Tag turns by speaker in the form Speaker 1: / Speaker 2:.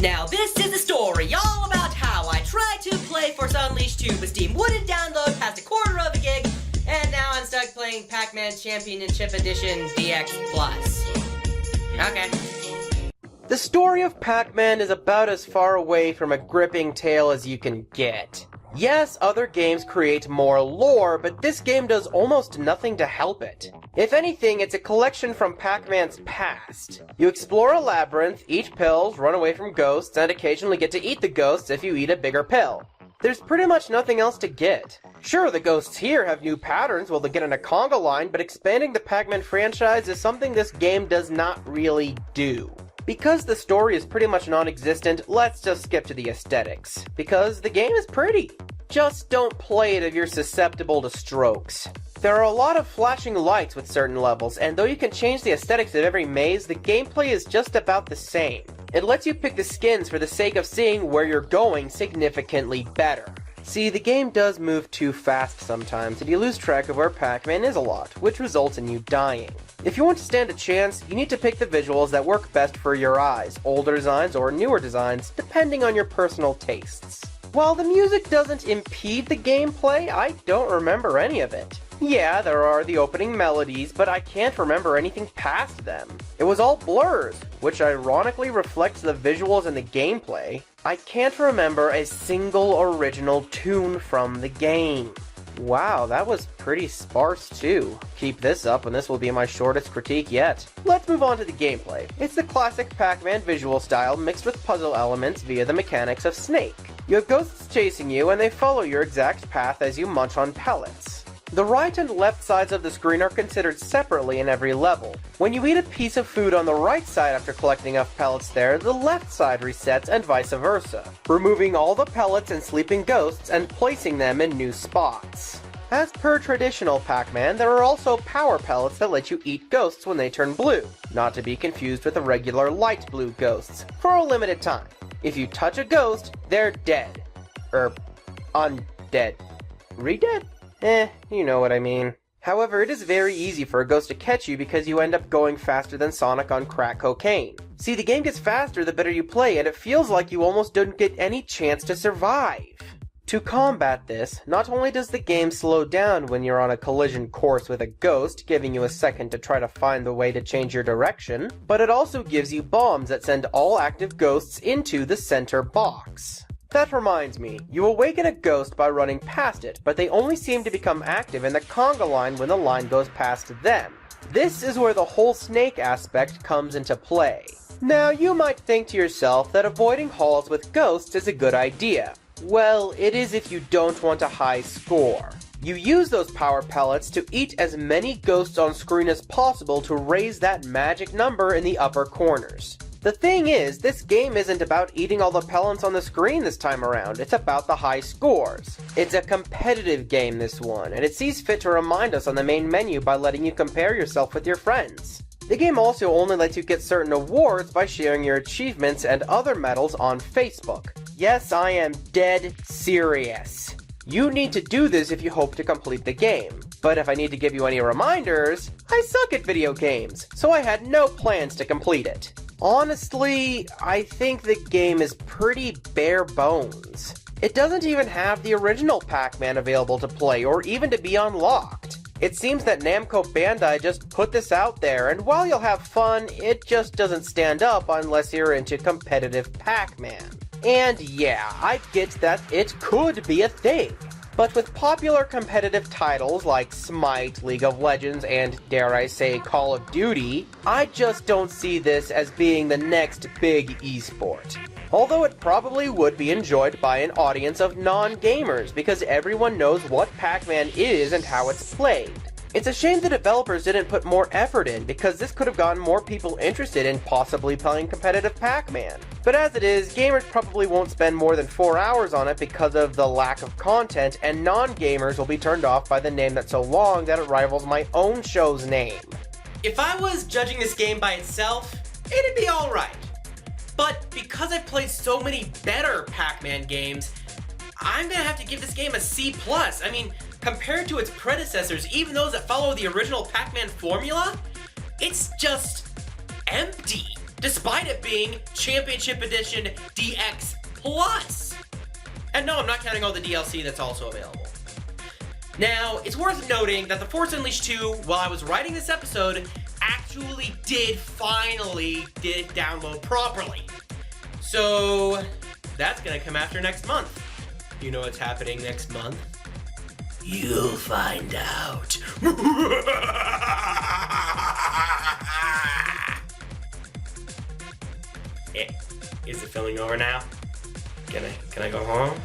Speaker 1: Now this is a story all about how I tried to play Force Unleashed 2, but Steam wouldn't download past a quarter of a gig, and now I'm stuck playing Pac-Man Championship Edition DX+. Okay.
Speaker 2: The story of Pac-Man is about as far away from a gripping tale as you can get. Yes, other games create more lore, but this game does almost nothing to help it. If anything, it's a collection from Pac-Man's past. You explore a labyrinth, eat pills, run away from ghosts, and occasionally get to eat the ghosts if you eat a bigger pill. There's pretty much nothing else to get. Sure, the ghosts here have new patterns while they get in a conga line, but expanding the Pac-Man franchise is something this game does not really do. Because the story is pretty much non-existent, let's just skip to the aesthetics. Because the game is pretty. Just don't play it if you're susceptible to strokes. There are a lot of flashing lights with certain levels, and though you can change the aesthetics of every maze, the gameplay is just about the same. It lets you pick the skins for the sake of seeing where you're going significantly better. See, the game does move too fast sometimes, and you lose track of where Pac-Man is a lot, which results in you dying. If you want to stand a chance, you need to pick the visuals that work best for your eyes, older designs or newer designs, depending on your personal tastes. While the music doesn't impede the gameplay, I don't remember any of it. Yeah, there are the opening melodies, but I can't remember anything past them. It was all blurs, which ironically reflects the visuals and the gameplay. I can't remember a single original tune from the game. Wow, that was pretty sparse too. Keep this up and this will be my shortest critique yet. Let's move on to the gameplay. It's the classic Pac-Man visual style mixed with puzzle elements via the mechanics of Snake. You have ghosts chasing you and they follow your exact path as you munch on pellets. The right and left sides of the screen are considered separately in every level. When you eat a piece of food on the right side after collecting enough pellets there, the left side resets and vice versa, removing all the pellets and sleeping ghosts and placing them in new spots. As per traditional Pac-Man, there are also power pellets that let you eat ghosts when they turn blue, not to be confused with the regular light blue ghosts, for a limited time. If you touch a ghost, they're dead. Undead. Re-dead? You know what I mean. However, it is very easy for a ghost to catch you because you end up going faster than Sonic on crack cocaine. See, the game gets faster the better you play, and it feels like you almost don't get any chance to survive. To combat this, not only does the game slow down when you're on a collision course with a ghost, giving you a second to try to find the way to change your direction, but it also gives you bombs that send all active ghosts into the center box. That reminds me, you awaken a ghost by running past it, but they only seem to become active in the conga line when the line goes past them. This is where the whole Snake aspect comes into play. Now, you might think to yourself that avoiding halls with ghosts is a good idea. Well, it is if you don't want a high score. You use those power pellets to eat as many ghosts on screen as possible to raise that magic number in the upper corners. The thing is, this game isn't about eating all the pellets on the screen this time around, it's about the high scores. It's a competitive game, this one, and it sees fit to remind us on the main menu by letting you compare yourself with your friends. The game also only lets you get certain awards by sharing your achievements and other medals on Facebook. Yes, I am dead serious. You need to do this if you hope to complete the game. But if I need to give you any reminders, I suck at video games, so I had no plans to complete it. Honestly, I think the game is pretty bare bones. It doesn't even have the original Pac-Man available to play or even to be unlocked. It seems that Namco Bandai just put this out there, and while you'll have fun, it just doesn't stand up unless you're into competitive Pac-Man. And yeah, I get that it could be a thing. But with popular competitive titles like Smite, League of Legends, and dare I say Call of Duty, I just don't see this as being the next big esport. Although it probably would be enjoyed by an audience of non-gamers because everyone knows what Pac-Man is and how it's played. It's a shame the developers didn't put more effort in because this could have gotten more people interested in possibly playing competitive Pac-Man. But as it is, gamers probably won't spend more than 4 hours on it because of the lack of content, and non-gamers will be turned off by the name that's so long that it rivals my own show's name.
Speaker 1: If I was judging this game by itself, it'd be alright. But because I've played so many better Pac-Man games, I'm gonna have to give this game a C+. I mean, compared to its predecessors, even those that follow the original Pac-Man formula, it's just empty. despite it being Championship Edition DX Plus. And no, I'm not counting all the DLC that's also available. Now, it's worth noting that The Force Unleashed 2, while I was writing this episode, actually finally did download properly. So, that's gonna come after next month. You know what's happening next month? You'll find out. Is it filming over now? Can I go home?